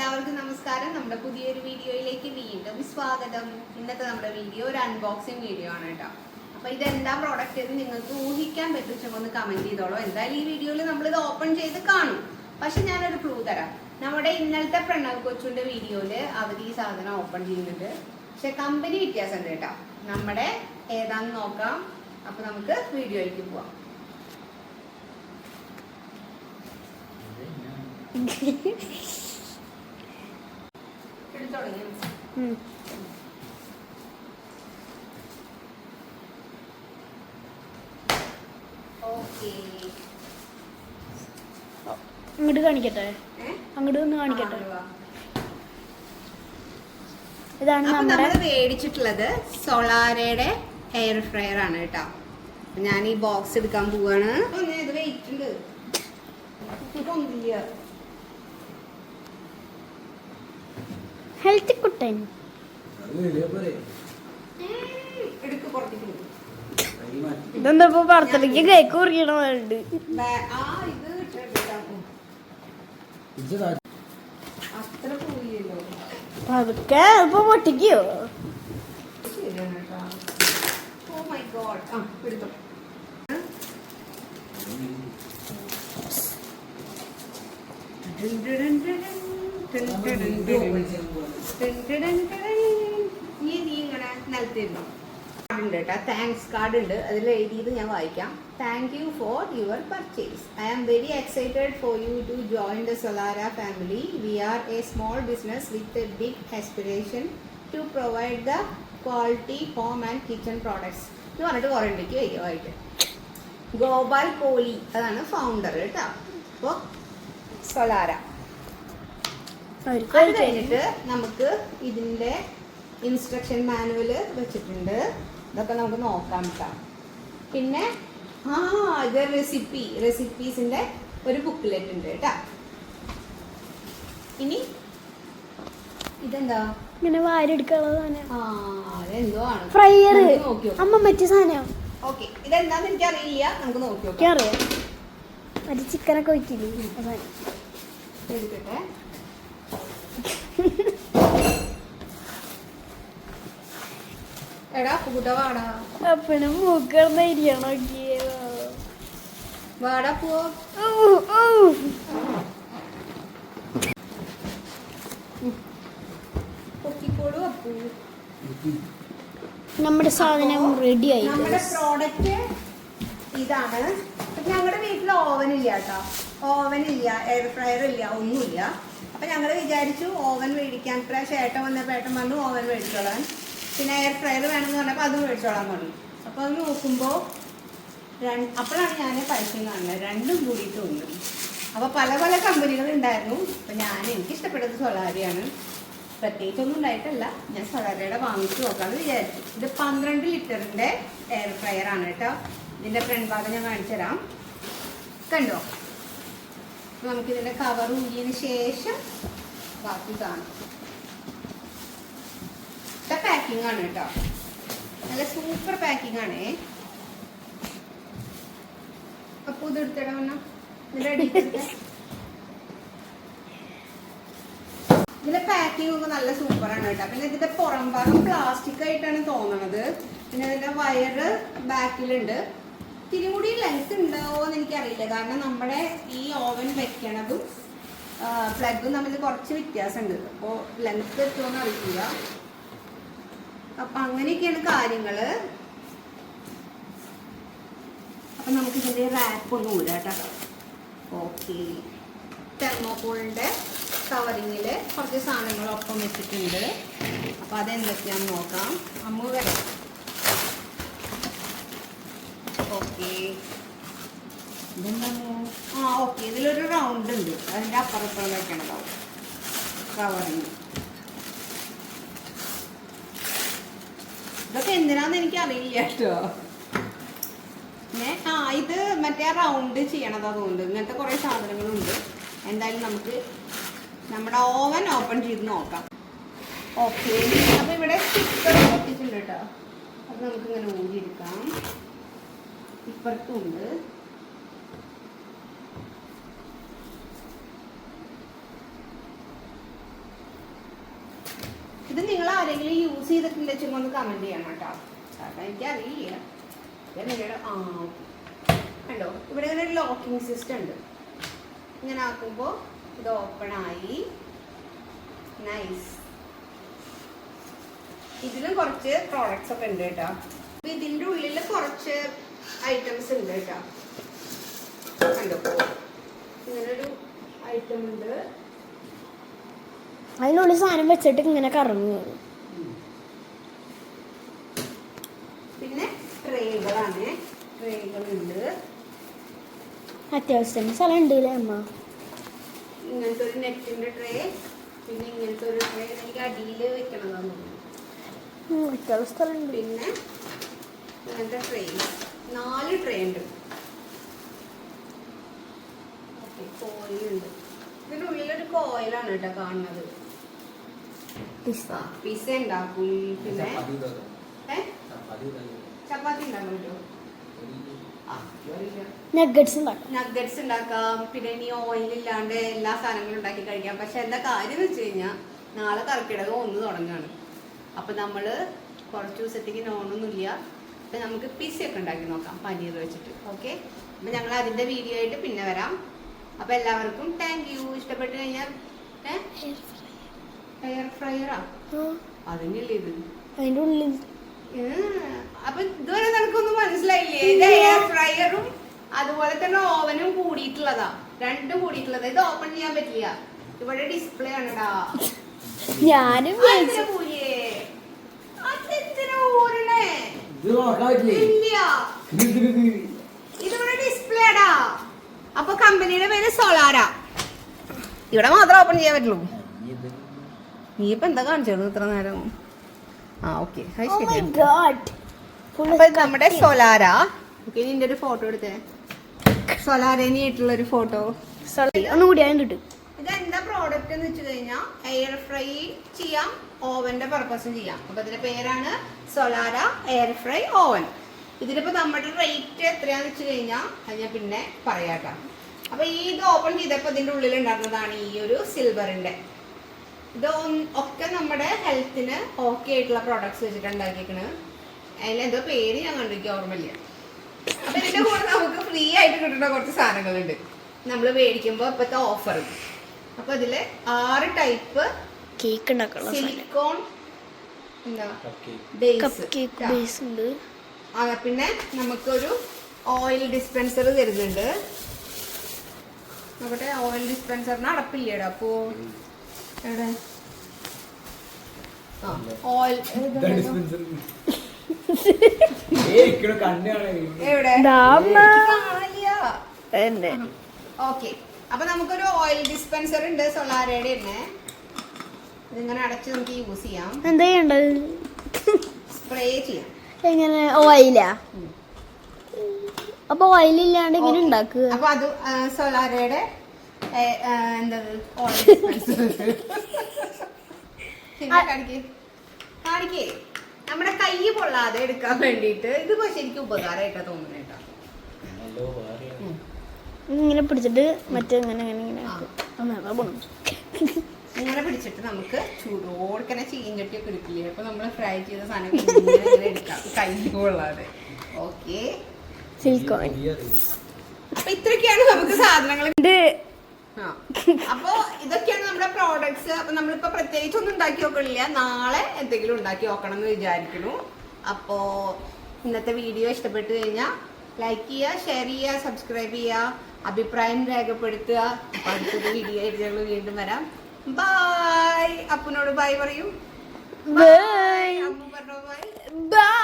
എല്ലാവർക്കും നമസ്കാരം. നമ്മുടെ പുതിയൊരു വീഡിയോയിലേക്ക് വീണ്ടും സ്വാഗതം. ഇന്നത്തെ നമ്മുടെ വീഡിയോ ഒരു അൺബോക്സിങ് വീഡിയോ ആണ് കേട്ടോ. അപ്പോൾ ഇതെന്താ പ്രോഡക്റ്റ് എന്ന് നിങ്ങൾക്ക് ഊഹിക്കാൻ പറ്റും, ഒന്ന് കമന്റ് ചെയ്തോളൂ. എന്തായാലും ഈ വീഡിയോയിൽ നമ്മളിത് ഓപ്പൺ ചെയ്ത് കാണും. പക്ഷെ ഞാനൊരു ക്ലൂ തരാം. നമ്മുടെ ഇന്നലത്തെ പ്രണവ് കൊച്ചുന്റെ വീഡിയോയിൽ അവർ ഈ സാധനം ഓപ്പൺ ചെയ്യുന്നുണ്ട്. പക്ഷെ കമ്പനി വ്യത്യാസമുണ്ട് കേട്ടോ. നമ്മുടെ ഏതാന്ന് നോക്കാം. അപ്പോൾ നമുക്ക് വീഡിയോയിലേക്ക് പോവാം. അങ്ങോട്ട് കാണിക്കട്ടെ, അങ്ങോട്ട് ഒന്ന് കാണിക്കട്ടെ. ഇതാണ് നമ്മൾ മേടിച്ചിട്ടുള്ളത്. സോളാരയുടെ എയർ ഫ്രയർ ആണ് കേട്ടോ. ഞാൻ ഈ ബോക്സ് എടുക്കാൻ പോവാണ്. ഇത് വെയിറ്റ് ഉണ്ട്. ഹെൽത്തി കുട്ടൻ ഇതെന്താ ഇപ്പൊ ബർത്ത്ഡേക്ക് കേക്ക് കുറിക്കണമുണ്ട്. അതൊക്കെ ഇപ്പൊ പൊട്ടിക്കോ? താങ്ക്സ് കാർഡ് ഉണ്ട്. അതിൽ എഴുതിയത് ഞാൻ വായിക്കാം. Thank you for your purchase. I am very excited for you to join the Solara family. We are a small business with a big aspiration to provide the quality home and kitchen products എന്ന് പറഞ്ഞിട്ട് കുറേ ഉണ്ടെങ്കിൽ വായിക്കാം. ഗോപാൽ കോഹ്ലി അതാണ് founder കേട്ടോ. അപ്പോൾ സോളാര. അത് കഴിഞ്ഞിട്ട് നമുക്ക് ഇതിൻ്റെ ഇൻസ്ട്രക്ഷൻ മാനുവൽ വെച്ചിട്ടുണ്ട്. ഇതൊക്കെ നമുക്ക് നോക്കാം കേട്ടോ. പിന്നെ ഇത് റെസിപ്പീസിൻ്റെ ഒരു ബുക്ക്ലെറ്റ് ഉണ്ട് കേട്ടോ. ഇനി ഇതെന്താ ഇങ്ങനെ വാരെടുക്കാനുള്ളതാണ്. അതെന്തോ ആണ് ഫ്രയർ. അമ്മ മറ്റേ സാധനം. ഓക്കെ, ഇതെന്താന്ന് എനിക്കറിയില്ല. നമുക്ക് നോക്കി നോക്കാം. അറിയാം, അത് ചിക്കനൊക്കെ വയ്ക്കില്ലേ എടുക്കട്ടെ. എടാ പൂത വാടാ. അപ്പനും മൂക്കറിയാണോ വാടാ പോ. പൊക്കിക്കോളൂ അപ്പൂ. നമ്മുടെ സാധനം റെഡി ആയി. നമ്മുടെ പ്രോഡക്റ്റ് ഇതാണ്. ഞങ്ങളുടെ വീട്ടിൽ ഓവൻ ഇല്ല കേട്ടോ. ഓവൻ ഇല്ല, എയർ ഫ്രയർ ഇല്ല, ഒന്നുമില്ല. അപ്പം ഞങ്ങൾ വിചാരിച്ചു ഓവൻ മേടിക്കാൻ. ഇപ്രാവശ്യം ഏട്ടൻ വന്നപ്പോൾ ഏട്ടൻ വന്നു ഓവൻ മേടിച്ചോളാൻ. പിന്നെ എയർ ഫ്രയർ വേണമെന്ന് പറഞ്ഞപ്പോൾ അത് മേടിച്ചോളാൻ പറഞ്ഞു. അപ്പോൾ അത് നോക്കുമ്പോൾ അപ്പോഴാണ് ഞാൻ പരസ്യം കാണുന്നത്. രണ്ടും കൂടിയിട്ട് ഉണ്ട്. അപ്പോൾ പല പല കമ്പനികളുണ്ടായിരുന്നു. അപ്പം എനിക്കിഷ്ടപ്പെട്ടത് സോളാരയാണ്. പ്രത്യേകിച്ചൊന്നും ഉണ്ടായിട്ടല്ല, ഞാൻ സോളാരയുടെ വാങ്ങിച്ചു നോക്കാമെന്ന് വിചാരിച്ചു. ഇത് 12 ലിറ്ററിൻ്റെ എയർ ഫ്രയർ ആണ് കേട്ടോ. ഇതിൻ്റെ ഫ്രണ്ട് ഭാഗം ഞാൻ കാണിച്ചു തരാം. കണ്ടോ? നമുക്കിതിൻ്റെ കവർ ഊരിയതിന് ശേഷം ബാക്കി കാണാം. പാക്കിംഗ് ആണ് കേട്ടോ. നല്ല സൂപ്പർ പാക്കിംഗ് ആണേ. അപ്പൊ ഇത് എടുത്തിടാം. ഇതിന്റെ പാക്കിംഗ് ഒക്കെ നല്ല സൂപ്പറാണ് കേട്ടോ. പിന്നെ ഇതിന്റെ പുറം ഭാഗം പ്ലാസ്റ്റിക് ആയിട്ടാണ് തോന്നണത്. പിന്നെ ഇതിന്റെ വയറ് ബാക്കിലുണ്ട്. ഇത്തിരി കൂടി ലെങ്ത് ഉണ്ടാവോ എന്ന് എനിക്കറിയില്ല. കാരണം നമ്മുടെ ഈ ഓവൻ വെക്കണതും പ്ലഗും തമ്മിൽ കുറച്ച് വ്യത്യാസമുണ്ട്. അപ്പോൾ ലെങ്ത് എത്തുമെന്ന് അറിയില്ല. അപ്പം അങ്ങനെയൊക്കെയാണ് കാര്യങ്ങൾ. അപ്പം നമുക്കിതിൻ്റെ റാപ്പ് ഒന്ന് ഊരാം കേട്ടോ. ഓക്കെ, തെർമോക്കോളിൻ്റെ കവറിങ്ങിൽ കുറച്ച് സാധനങ്ങളൊപ്പം വെച്ചിട്ടുണ്ട്. അപ്പം അതെന്തൊക്കെയാണെന്ന് നോക്കാം. അമ്മ വരാം. ഓക്കെ, ഇതെന്താണ്? ഓക്കെ, ഇതിലൊരു റൗണ്ട് ഉണ്ട്. അതിൻ്റെ അപ്പുറപ്പുറം വെക്കണതാവും കവറിങ്. ഇതൊക്കെ എന്തിനാന്ന് എനിക്കറിയില്ല കേട്ടോ. പിന്നെ ഇത് മറ്റേ റൗണ്ട് ചെയ്യണത് അതുകൊണ്ട് ഇങ്ങനത്തെ കുറേ സാധനങ്ങളുണ്ട്. എന്തായാലും നമുക്ക് നമ്മുടെ ഓവൻ ഓപ്പൺ ചെയ്ത് നോക്കാം. ഓക്കെ, അപ്പോൾ ഇവിടെ സ്റ്റിക്കർ ഒട്ടിച്ചിട്ടുണ്ട് കേട്ടോ. അത് നമുക്കിങ്ങനെ ഊരിയെടുക്കാം. ഇപ്പുറത്തുണ്ട്. ആരെങ്കിലും യൂസ് ചെയ്തിട്ടുണ്ടെങ്കിൽ ഒന്ന് കമന്റ് ചെയ്യണം കേട്ടോ. കാരണം എനിക്കറിയില്ല. കണ്ടോ ഇവിടെ ഇങ്ങനെ ഒരു ലോക്കിംഗ് സിസ്റ്റം ഉണ്ട്. ഇങ്ങനെ ആക്കുമ്പോൾ ഇത് ഓപ്പൺ ആയി. നൈസ്. ഇതിലും കുറച്ച് പ്രോഡക്ട്സ് ഒക്കെ ഉണ്ട് കേട്ടോ. ഇതിന്റെ ഉള്ളിൽ കുറച്ച് ഐറ്റംസ് ഉണ്ട് കേട്ടോ. കണ്ടോ ഇങ്ങനൊരു ഐറ്റം ഉണ്ട്. അതിനുള്ളിൽ സാധനം വെച്ചിട്ട് ഇങ്ങനെ കറങ്ങും. പിന്നെ ട്രേകളാണ്. ട്രേകളുണ്ട്. അത്യാവശ്യത്തിന് സ്ഥലം ഉണ്ട് അല്ലേ അമ്മ? ഇങ്ങനത്തെ ഒരു നെറ്റിന്റെ ട്രേ, പിന്നെ ഇങ്ങനത്തെ ഒരു ട്രേ എനിക്ക് അടിയിൽ വെക്കണതാന്ന് തോന്നുന്നു. അത്യാവശ്യം സ്ഥലം ഉണ്ട്. പിന്നെ ഇങ്ങനത്തെ ട്രേ 4 ട്രേ ഉണ്ട്. കോയിലുണ്ട്. ഇതിന്റെ ഉള്ളിലൊരു കോയിലാണ് കേട്ടോ കാണുന്നത്. പിസ്സ ഉണ്ടാക്കും. പിന്നെ ചപ്പാത്തി ഉണ്ടാക്കാൻ പറ്റുമോ? നഗറ്റ്സ് ഉണ്ടാക്കാം. പിന്നെ ഇനി ഓയിൽ ഇല്ലാണ്ട് എല്ലാ സാധനങ്ങളും ഉണ്ടാക്കി കഴിക്കാം. പക്ഷെ എന്താ കാര്യം എന്ന് വെച്ച് കഴിഞ്ഞാൽ നാളെ കർക്കിടകം 1 തുടങ്ങാണ്. അപ്പൊ നമ്മള് കുറച്ച് ദിവസത്തേക്ക് നോണൊന്നുമില്ല. അപ്പൊ നമുക്ക് പിസ്സ ഒക്കെ ഉണ്ടാക്കി നോക്കാം പനീർ വെച്ചിട്ട്. ഓക്കെ, അപ്പൊ ഞങ്ങൾ അതിന്റെ വീഡിയോ ആയിട്ട് പിന്നെ വരാം. അപ്പൊ എല്ലാവർക്കും താങ്ക് യു. ഇഷ്ടപ്പെട്ട് കഴിഞ്ഞാൽ എയർ ഫ്രയറാ അതിനില്ല ഇത് അതിന്റെ ഉള്ളിൽ. അപ്പൊ ഇതുവരെ നിനക്കൊന്നും മനസ്സിലായില്ലേ? ഇത് എയർ ഫ്രയറും അതുപോലെ തന്നെ ഓവനും കൂടിയിട്ടുള്ളതാ. രണ്ടും കൂടിയിട്ടുള്ളതാ. ഇത് ഓപ്പൺ ചെയ്യാൻ പറ്റില്ല. ഇവിടെ ഡിസ്പ്ലേ ആണടാ. ഞാനും ഇതിവിടെ ഡിസ്പ്ലേ ആടാ. അപ്പൊ കമ്പനിയുടെ പേര് സോളാര. ഇവിടെ മാത്രം ഓപ്പൺ ചെയ്യാൻ പറ്റുള്ളൂ. നീ ഇപ്പൊ എന്താ കാണിച്ചത് ഇത്ര നേരം? ഓക്കെ, നമ്മുടെ സോലാര. ഓക്കെ, നിന്റെ ഒരു ഫോട്ടോ എടുത്തേ. സോലാരനായിട്ടുള്ള ഒരു ഫോട്ടോ ഒന്നുകൂടി കിട്ടും. ഇതെന്താ പ്രോഡക്റ്റ് എന്ന് വെച്ച് കഴിഞ്ഞാൽ എയർ ഫ്രൈ ചെയ്യാം, ഓവന്റെ പർപ്പസും ചെയ്യാം. അപ്പൊ ഇതിന്റെ പേരാണ് സോലാര എയർ ഫ്രൈ ഓവൻ. ഇതിനിപ്പോ നമ്മുടെ റേറ്റ് എത്രയാന്ന് വെച്ച് കഴിഞ്ഞാൽ അത് ഞാൻ പിന്നെ പറയാട്ടോ. അപ്പൊ ഇത് ഓപ്പൺ ചെയ്തപ്പോ ഇതിന്റെ ഉള്ളിൽ ഉണ്ടായിരുന്നതാണ് ഈ ഒരു സിൽവറിന്റെ. ഇത് ഒക്കെ നമ്മുടെ ഹെൽത്തിന് ഓക്കെ ആയിട്ടുള്ള പ്രോഡക്ട്സ് വെച്ചിട്ട് ഉണ്ടാക്കിയേക്കണ്. അതിലെന്തോ പേര് ഞാൻ കണ്ടിരിക്കും, ഓർമ്മയില്ല. അപ്പൊ ഇതിന്റെ കൂടെ നമുക്ക് ഫ്രീ ആയിട്ട് കിട്ടുന്ന കുറച്ച് സാധനങ്ങളുണ്ട് നമ്മൾ മേടിക്കുമ്പോ ഇപ്പത്തെ ഓഫർ. അപ്പൊ ഇതില് 6 ടൈപ്പ് കേക്ക് ഉണ്ടാക്കണം. സിലിക്കോൺ ബേസ് ഉണ്ട്. പിന്നെ നമുക്കൊരു ഓയിൽ ഡിസ്പെൻസർ തരുന്നുണ്ട്. നോക്കട്ടെ, ഓയിൽ ഡിസ്പെൻസറിന് അടപ്പില്ലേടാ. അപ്പോ എവിടെ ഓയിൽ ഓക്കെ. അപ്പൊ നമുക്കൊരു ഓയിൽ ഡിസ്പെൻസർ ഉണ്ട് സോളാരയുടെ തന്നെ. ഇതിങ്ങനെ അടച്ച് നമുക്ക് യൂസ് ചെയ്യാം. എന്താ ചെയ്യണ്ടത്? സ്പ്രേ ചെയ്യാം. എങ്ങനെ? ഓയിലാ? അപ്പൊ ഓയിലില്ലാണ്ട് ഇങ്ങനെ ഉണ്ടാക്കുക. അപ്പൊ അത് സോളാരയുടെ എന്താ ഓയിൽ ഡിസ്പെൻസർ. കാണിക്കേ നമ്മുടെ കൈ പൊള്ളാതെ എടുക്കാൻ വേണ്ടിട്ട്. ഇത് പക്ഷെ എനിക്ക് ഉപകാരമായിട്ടാ തോന്നുന്നേട്ടാ. ഇങ്ങനെ പിടിച്ചിട്ട് മറ്റേ ഇങ്ങനെ ഇങ്ങനെ പിടിച്ചിട്ട് നമുക്ക് ചൂടോടുക്കനെ ചീഞ്ചട്ടിയൊക്കെ എടുക്കില്ലേ? അപ്പൊ നമ്മള് ഫ്രൈ ചെയ്ത സാധനം ഇങ്ങനെ എടുക്കാം കൈ പൊള്ളാതെ. Okay, silicone. അപ്പൊ ഇത്രയൊക്കെയാണ് നമുക്ക് സാധനങ്ങൾ. അപ്പൊ ഇതൊക്കെയാണ് നമ്മുടെ പ്രോഡക്ട്സ്. അപ്പൊ നമ്മളിപ്പോ പ്രത്യേകിച്ച് ഒന്നും ഉണ്ടാക്കി നോക്കണില്ല. നാളെ എന്തെങ്കിലും ഉണ്ടാക്കി നോക്കണം എന്ന് വിചാരിക്കുന്നു. അപ്പോ ഇന്നത്തെ വീഡിയോ ഇഷ്ടപ്പെട്ടു കഴിഞ്ഞാൽ ലൈക്ക് ചെയ്യുക, ഷെയർ ചെയ്യുക, സബ്സ്ക്രൈബ് ചെയ്യുക, അഭിപ്രായം രേഖപ്പെടുത്തുക. അപ്പൊ അടുത്തൊരു വീഡിയോ ആയിട്ട് ഞങ്ങൾ വീണ്ടും വരാം. ബൈ. അപ്പനോട് ബൈ പറയൂ. ബൈ. അമ്മ പറഞ്ഞോ ബൈ. ബൈ.